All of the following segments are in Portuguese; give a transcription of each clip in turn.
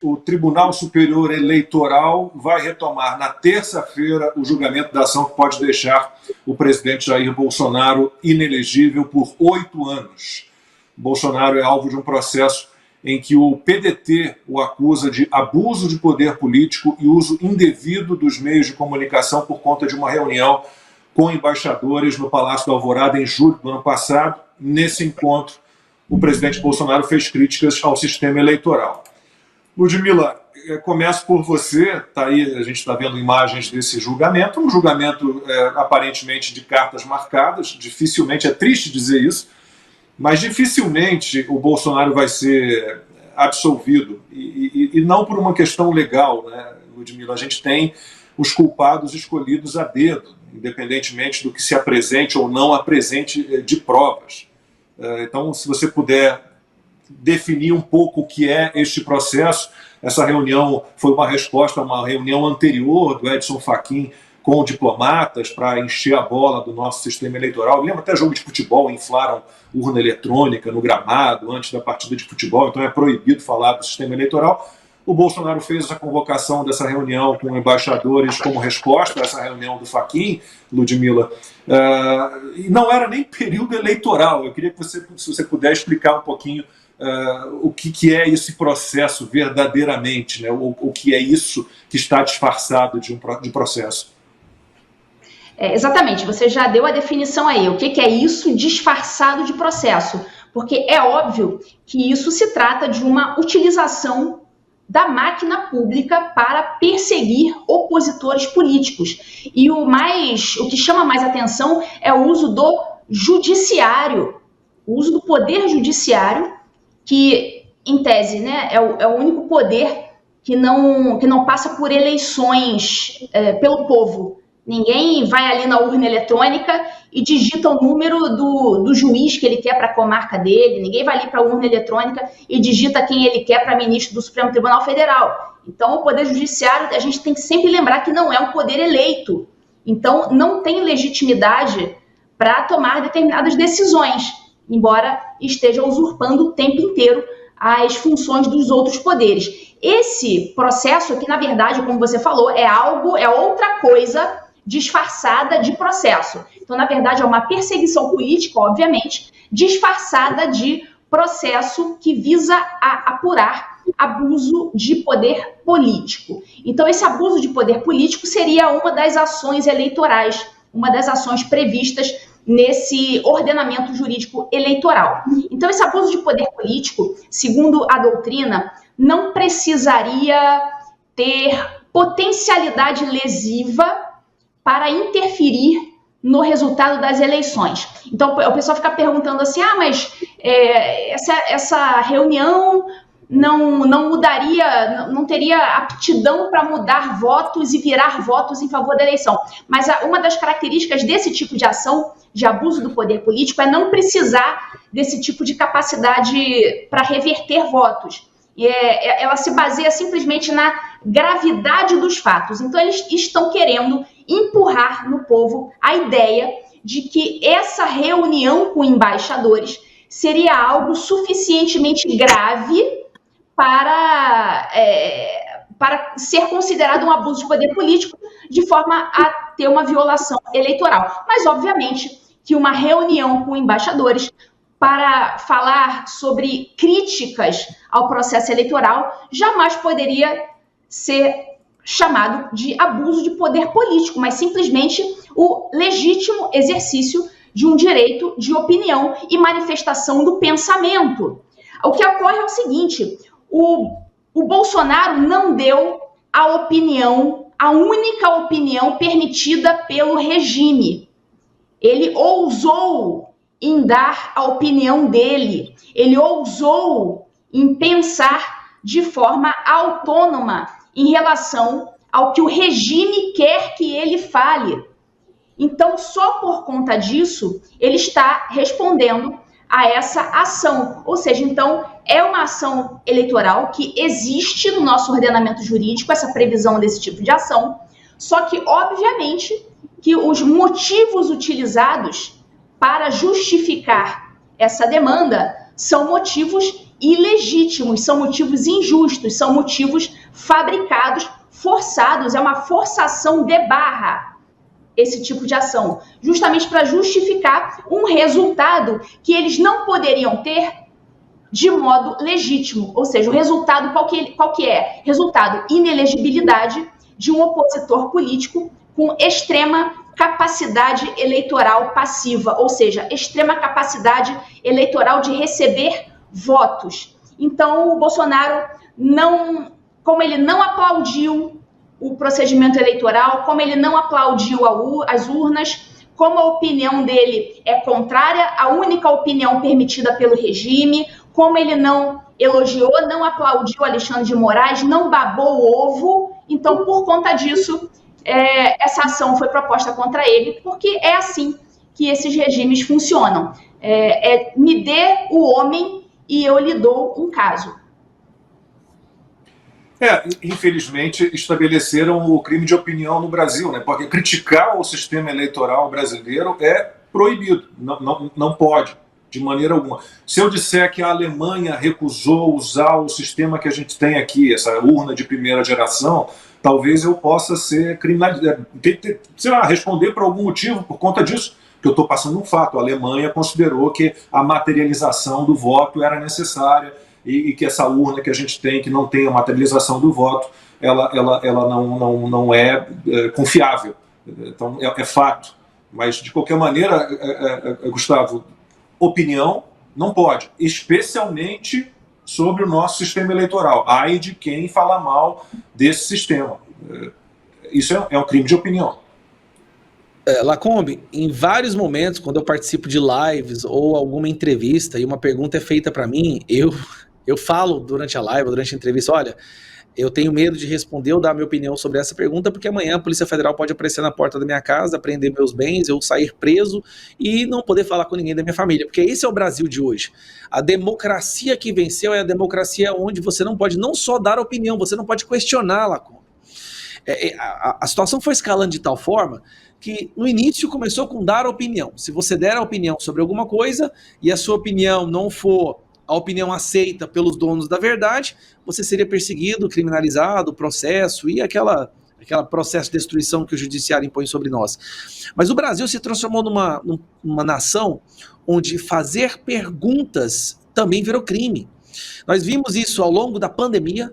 O Tribunal Superior Eleitoral vai retomar na terça-feira o julgamento da ação que pode deixar o presidente Jair Bolsonaro inelegível por 8 anos. Bolsonaro é alvo de um processo em que o PDT o acusa de abuso de poder político e uso indevido dos meios de comunicação por conta de uma reunião com embaixadores no Palácio da Alvorada em julho do ano passado. Nesse encontro, o presidente Bolsonaro fez críticas ao sistema eleitoral. Ludmila, começo por você. Tá aí, a gente está vendo imagens desse julgamento, um julgamento aparentemente de cartas marcadas. Dificilmente, é triste dizer isso, mas dificilmente o Bolsonaro vai ser absolvido, e não por uma questão legal, né, Ludmila? A gente tem os culpados escolhidos a dedo, independentemente do que se apresente ou não apresente de provas. Então, se você puder definir um pouco o que é este processo. Essa reunião foi uma resposta a uma reunião anterior do Edson Fachin com diplomatas para encher a bola do nosso sistema eleitoral. Lembra até jogo de futebol, inflaram urna eletrônica no gramado antes da partida de futebol, então é proibido falar do sistema eleitoral. O Bolsonaro fez essa convocação dessa reunião com embaixadores como resposta a essa reunião do Fachin, Ludmila. E não era nem período eleitoral. Eu queria que você, se você puder explicar um pouquinho o que é esse processo verdadeiramente, né? O que é isso que está disfarçado de processo. Exatamente, você já deu a definição aí. O que é isso disfarçado de processo? Porque é óbvio que isso se trata de uma utilização da máquina pública para perseguir opositores políticos. E o que chama mais atenção é o uso do judiciário, o uso do poder judiciário, que, em tese, né, é o único poder que não passa por eleições pelo povo. Ninguém vai ali na urna eletrônica e digita o número do juiz que ele quer para a comarca dele, ninguém vai ali para a urna eletrônica e digita quem ele quer para ministro do Supremo Tribunal Federal. Então, o poder judiciário, a gente tem que sempre lembrar que não é um poder eleito. Então, não tem legitimidade para tomar determinadas decisões, embora esteja usurpando o tempo inteiro as funções dos outros poderes. Esse processo aqui, na verdade, como você falou, é outra coisa disfarçada de processo. Então, na verdade, é uma perseguição política, obviamente, disfarçada de processo que visa apurar abuso de poder político. Então, esse abuso de poder político seria uma das ações eleitorais, uma das ações previstas nesse ordenamento jurídico eleitoral. Então, esse abuso de poder político, segundo a doutrina, não precisaria ter potencialidade lesiva para interferir no resultado das eleições. Então, o pessoal fica perguntando assim, mas essa reunião não mudaria, não teria aptidão para mudar votos e virar votos em favor da eleição. Mas uma das características desse tipo de ação, de abuso do poder político, é não precisar desse tipo de capacidade para reverter votos. Ela se baseia simplesmente na gravidade dos fatos. Então, eles estão querendo empurrar no povo a ideia de que essa reunião com embaixadores seria algo suficientemente grave para ser considerado um abuso de poder político, de forma a ter uma violação eleitoral. Mas, obviamente, que uma reunião com embaixadores para falar sobre críticas ao processo eleitoral jamais poderia ser chamado de abuso de poder político, mas simplesmente o legítimo exercício de um direito de opinião e manifestação do pensamento. O que ocorre é o seguinte: o Bolsonaro não deu a única opinião permitida pelo regime. Ele ousou em dar a opinião dele, ele ousou em pensar de forma autônoma em relação ao que o regime quer que ele fale. Então, só por conta disso, ele está respondendo a essa ação. Ou seja, então, é uma ação eleitoral que existe no nosso ordenamento jurídico, essa previsão desse tipo de ação, só que, obviamente, que os motivos utilizados para justificar essa demanda são motivos ilegítimos, são motivos injustos, são motivos fabricados, forçados, é uma forçação de barra esse tipo de ação, justamente para justificar um resultado que eles não poderiam ter de modo legítimo, ou seja, o resultado qual que é? Resultado, inelegibilidade de um opositor político com extrema capacidade eleitoral passiva, ou seja, extrema capacidade eleitoral de receber votos. Então, o Bolsonaro como ele não aplaudiu o procedimento eleitoral, como ele não aplaudiu as urnas, como a opinião dele é contrária à única opinião permitida pelo regime, como ele não elogiou, não aplaudiu Alexandre de Moraes, não babou o ovo. Então, por conta disso, essa ação foi proposta contra ele, porque é assim que esses regimes funcionam. Me dê o homem e eu lhe dou um caso. Infelizmente, estabeleceram o crime de opinião no Brasil, né? Porque criticar o sistema eleitoral brasileiro é proibido, não pode, de maneira alguma. Se eu disser que a Alemanha recusou usar o sistema que a gente tem aqui, essa urna de primeira geração, talvez eu possa ser criminalizado, sei lá, responder por algum motivo por conta disso, que eu estou passando um fato. A Alemanha considerou que a materialização do voto era necessária, e que essa urna que a gente tem, que não tem a materialização do voto, ela não é confiável. Então, é fato. Mas, de qualquer maneira, Gustavo, opinião não pode, especialmente sobre o nosso sistema eleitoral. Ai de quem fala mal desse sistema. Isso é um crime de opinião. Lacombe, em vários momentos, quando eu participo de lives ou alguma entrevista e uma pergunta é feita para mim, eu falo durante a live, durante a entrevista, olha, eu tenho medo de responder ou dar minha opinião sobre essa pergunta, porque amanhã a Polícia Federal pode aparecer na porta da minha casa, apreender meus bens, eu sair preso e não poder falar com ninguém da minha família, porque esse é o Brasil de hoje. A democracia que venceu é a democracia onde você não pode não só dar opinião, você não pode questionar, Lacombe. A situação foi escalando de tal forma que no início começou com dar opinião. Se você der a opinião sobre alguma coisa e a sua opinião não for a opinião aceita pelos donos da verdade, você seria perseguido, criminalizado, processo e aquela processo de destruição que o judiciário impõe sobre nós. Mas o Brasil se transformou numa nação onde fazer perguntas também virou crime. Nós vimos isso ao longo da pandemia,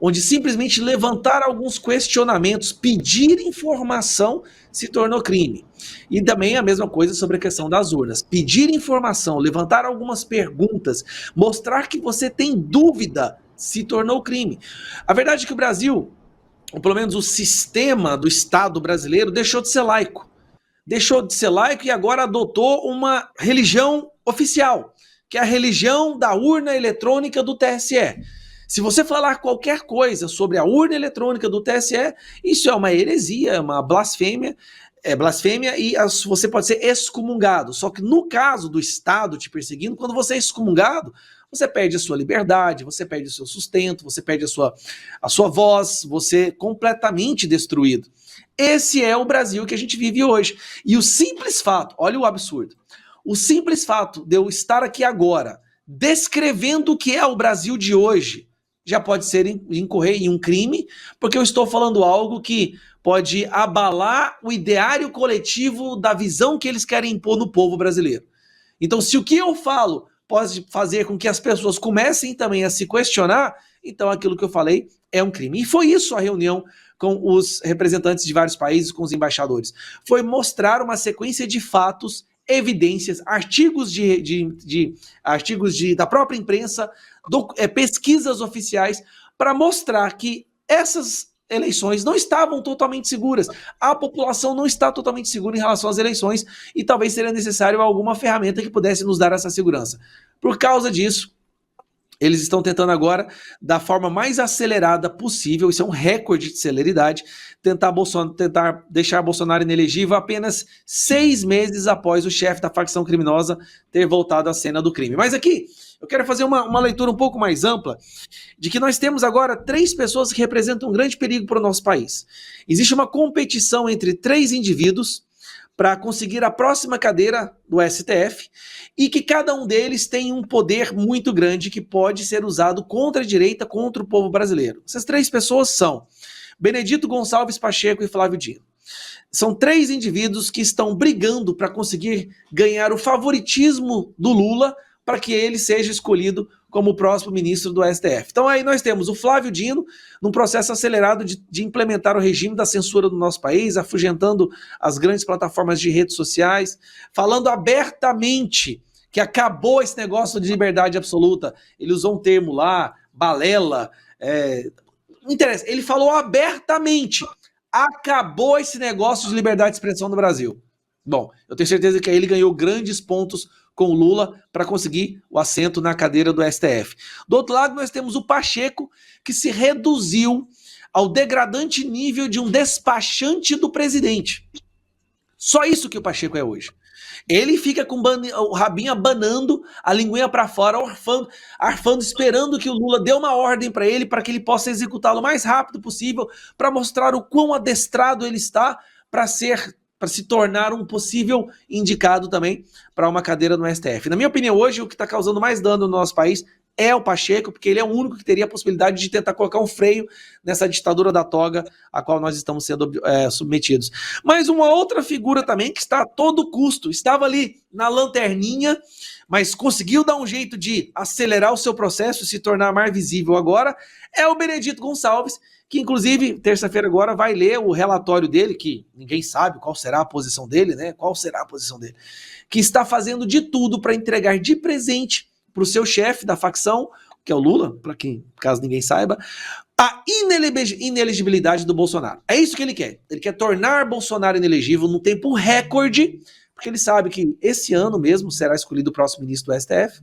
onde simplesmente levantar alguns questionamentos, pedir informação, se tornou crime. E também a mesma coisa sobre a questão das urnas. Pedir informação, levantar algumas perguntas, mostrar que você tem dúvida, se tornou crime. A verdade é que o Brasil, ou pelo menos o sistema do Estado brasileiro, deixou de ser laico. Deixou de ser laico e agora adotou uma religião oficial, que é a religião da urna eletrônica do TSE. Se você falar qualquer coisa sobre a urna eletrônica do TSE, isso é uma heresia, é uma blasfêmia, e você pode ser excomungado. Só que no caso do Estado te perseguindo, quando você é excomungado, você perde a sua liberdade, você perde o seu sustento, você perde a sua voz, você é completamente destruído. Esse é o Brasil que a gente vive hoje. E o simples fato, olha o absurdo, o simples fato de eu estar aqui agora, descrevendo o que é o Brasil de hoje, já pode ser incorrer em um crime, porque eu estou falando algo que pode abalar o ideário coletivo da visão que eles querem impor no povo brasileiro. Então, se o que eu falo pode fazer com que as pessoas comecem também a se questionar, então aquilo que eu falei é um crime. E foi isso a reunião com os representantes de vários países, com os embaixadores. Foi mostrar uma sequência de fatos, evidências, artigos da própria imprensa, pesquisas oficiais, para mostrar que essas eleições não estavam totalmente seguras. A população não está totalmente segura em relação às eleições e talvez seria necessário alguma ferramenta que pudesse nos dar essa segurança. Por causa disso, eles estão tentando agora, da forma mais acelerada possível, isso é um recorde de celeridade, tentar deixar Bolsonaro inelegível apenas 6 meses após o chefe da facção criminosa ter voltado à cena do crime. Mas aqui, eu quero fazer uma leitura um pouco mais ampla de que nós temos agora 3 pessoas que representam um grande perigo para o nosso país. Existe uma competição entre 3 indivíduos para conseguir a próxima cadeira do STF e que cada um deles tem um poder muito grande que pode ser usado contra a direita, contra o povo brasileiro. Essas 3 pessoas são Benedito Gonçalves Pacheco e Flávio Dino. São 3 indivíduos que estão brigando para conseguir ganhar o favoritismo do Lula para que ele seja escolhido como o próximo ministro do STF. Então aí nós temos o Flávio Dino num processo acelerado de implementar o regime da censura do nosso país, afugentando as grandes plataformas de redes sociais, falando abertamente que acabou esse negócio de liberdade absoluta. Ele usou um termo lá, balela, não interessa, ele falou abertamente, acabou esse negócio de liberdade de expressão no Brasil. Bom, eu tenho certeza que aí ele ganhou grandes pontos com o Lula para conseguir o assento na cadeira do STF. Do outro lado, nós temos o Pacheco, que se reduziu ao degradante nível de um despachante do presidente. Só isso que o Pacheco é hoje. Ele fica com o rabinho abanando, a linguinha para fora, arfando, esperando que o Lula dê uma ordem para ele, para que ele possa executá-lo o mais rápido possível, para mostrar o quão adestrado ele está para se tornar um possível indicado também para uma cadeira no STF. Na minha opinião, hoje, o que está causando mais dano no nosso país é o Pacheco, porque ele é o único que teria a possibilidade de tentar colocar um freio nessa ditadura da toga a qual nós estamos sendo submetidos. Mas uma outra figura também que está a todo custo, estava ali na lanterninha, mas conseguiu dar um jeito de acelerar o seu processo e se tornar mais visível agora, é o Benedito Gonçalves, que inclusive, terça-feira agora, vai ler o relatório dele, que ninguém sabe qual será a posição dele, né? Qual será a posição dele? Que está fazendo de tudo para entregar de presente para o seu chefe da facção, que é o Lula, para quem, caso ninguém saiba, a inelegibilidade do Bolsonaro. É isso que ele quer. Ele quer tornar Bolsonaro inelegível num tempo recorde, porque ele sabe que esse ano mesmo será escolhido o próximo ministro do STF.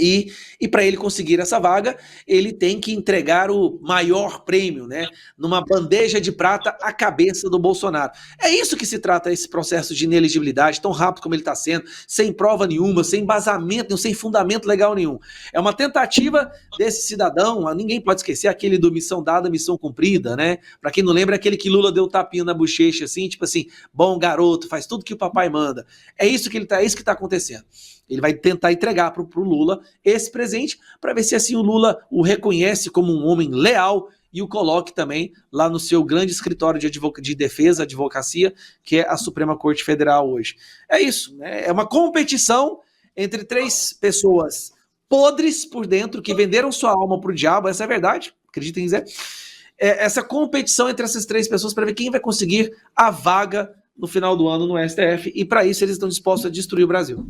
E para ele conseguir essa vaga, ele tem que entregar o maior prêmio, né? Numa bandeja de prata, a cabeça do Bolsonaro. É isso que se trata esse processo de inelegibilidade, tão rápido como ele está sendo, sem prova nenhuma, sem embasamento, sem fundamento legal nenhum. É uma tentativa desse cidadão, ninguém pode esquecer aquele do missão dada, missão cumprida, né? Para quem não lembra, é aquele que Lula deu tapinha na bochecha, assim, tipo assim, bom garoto, faz tudo que o papai manda. É isso que está acontecendo. Ele vai tentar entregar para o Lula esse presente para ver se assim o Lula o reconhece como um homem leal e o coloque também lá no seu grande escritório de defesa, advocacia, que é a Suprema Corte Federal hoje. É isso, né? É uma competição entre 3 pessoas podres por dentro, que venderam sua alma para o diabo, essa é a verdade, acreditem em quiser. Essa competição entre essas 3 pessoas para ver quem vai conseguir a vaga no final do ano no STF, e para isso eles estão dispostos a destruir o Brasil.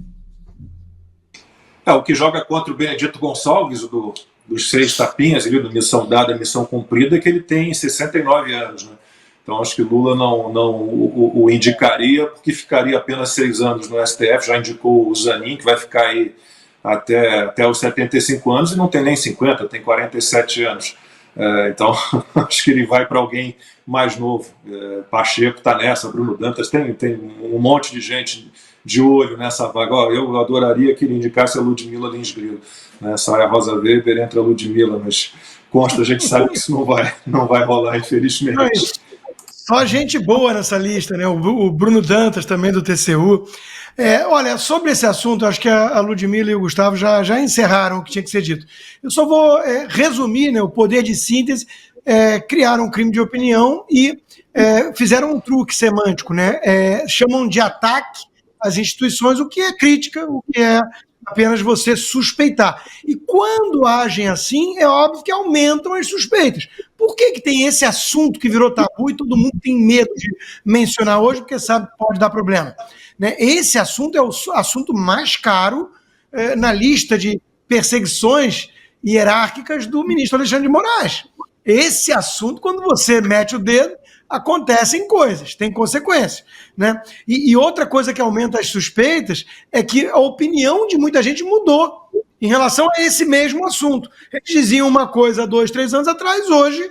O que joga contra o Benedito Gonçalves, dos 6 tapinhas, ali, do missão dada, missão cumprida, é que ele tem 69 anos. Né? Então acho que Lula não o indicaria, porque ficaria apenas 6 anos no STF, já indicou o Zanin, que vai ficar aí até os 75 anos, e não tem nem 50, tem 47 anos. Então acho que ele vai para alguém mais novo. Pacheco está nessa, Bruno Dantas, tem um monte de gente de olho nessa vaga. Eu adoraria que ele indicasse a Ludmila Lins Grilo, né? Sai a Rosa Weber, entra a Ludmila, mas consta, a gente sabe que isso não vai rolar, infelizmente. Mas só gente boa nessa lista, né? O Bruno Dantas também do TCU. Olha, sobre esse assunto, acho que a Ludmila e o Gustavo já encerraram o que tinha que ser dito. Eu só vou resumir, né, o poder de síntese. Criaram um crime de opinião e fizeram um truque semântico, né? Chamam de ataque às instituições, o que é crítica, o que é apenas você suspeitar. E quando agem assim, é óbvio que aumentam as suspeitas. Por que tem esse assunto que virou tabu e todo mundo tem medo de mencionar hoje, porque sabe que pode dar problema? Né? Esse assunto é o assunto mais caro na lista de perseguições hierárquicas do ministro Alexandre de Moraes. Esse assunto, quando você mete o dedo, acontecem coisas, tem consequências. Né? E outra coisa que aumenta as suspeitas é que a opinião de muita gente mudou em relação a esse mesmo assunto. Eles diziam uma coisa 2, 3 anos atrás, hoje,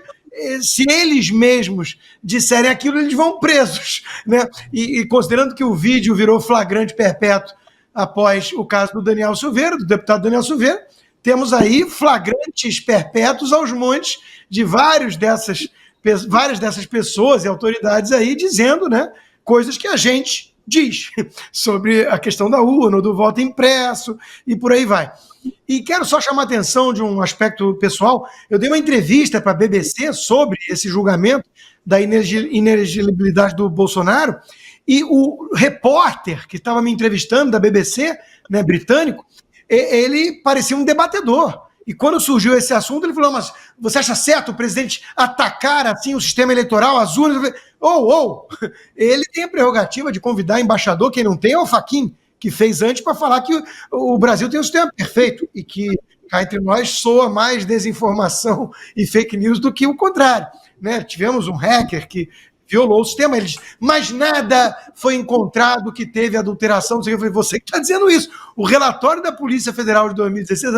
se eles mesmos disserem aquilo, eles vão presos. Né? E considerando que o vídeo virou flagrante perpétuo após o caso do Daniel Silveira, do deputado Daniel Silveira, temos aí flagrantes perpétuos aos montes de várias dessas pessoas e autoridades aí dizendo, né, coisas que a gente diz sobre a questão da urna, do voto impresso e por aí vai. E quero só chamar a atenção de um aspecto pessoal. Eu dei uma entrevista para a BBC sobre esse julgamento da inelegibilidade do Bolsonaro, e o repórter que estava me entrevistando da BBC, né, britânico, ele parecia um debatedor. E quando surgiu esse assunto, ele falou: mas você acha certo o presidente atacar assim o sistema eleitoral, as urnas? Ele tem a prerrogativa de convidar embaixador, quem não tem é o Fachin, que fez antes, para falar que o Brasil tem um sistema perfeito e que cá entre nós soa mais desinformação e fake news do que o contrário, né? Tivemos um hacker que violou o sistema, ele diz, mas nada foi encontrado que teve adulteração, não sei o que. Eu falei: você que está dizendo isso. O relatório da Polícia Federal de 2016,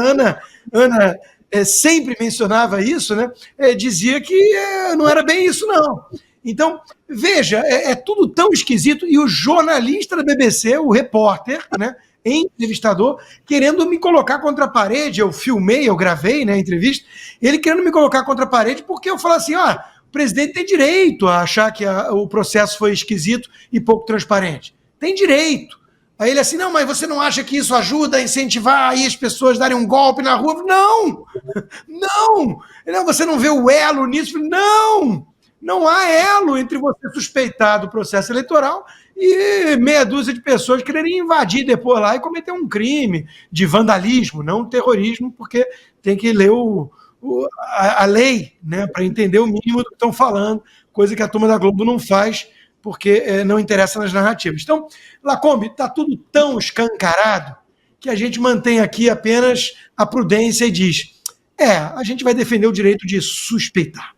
Ana sempre mencionava isso, né? Dizia que não era bem isso, não. Então, veja, é tudo tão esquisito, e o jornalista da BBC, o repórter, né, entrevistador, querendo me colocar contra a parede. Eu filmei, eu gravei, né, a entrevista, ele querendo me colocar contra a parede porque eu falo assim: o presidente tem direito a achar que o processo foi esquisito e pouco transparente. Tem direito. Aí ele assim: não, mas você não acha que isso ajuda a incentivar aí as pessoas a darem um golpe na rua? Não, você não vê o elo nisso? Não há elo entre você suspeitar do processo eleitoral e meia dúzia de pessoas quererem invadir depois lá e cometer um crime de vandalismo, não terrorismo, porque tem que ler a lei, né, para entender o mínimo do que estão falando, coisa que a turma da Globo não faz, porque não interessa nas narrativas. Então, Lacombe, está tudo tão escancarado que a gente mantém aqui apenas a prudência e diz: a gente vai defender o direito de suspeitar.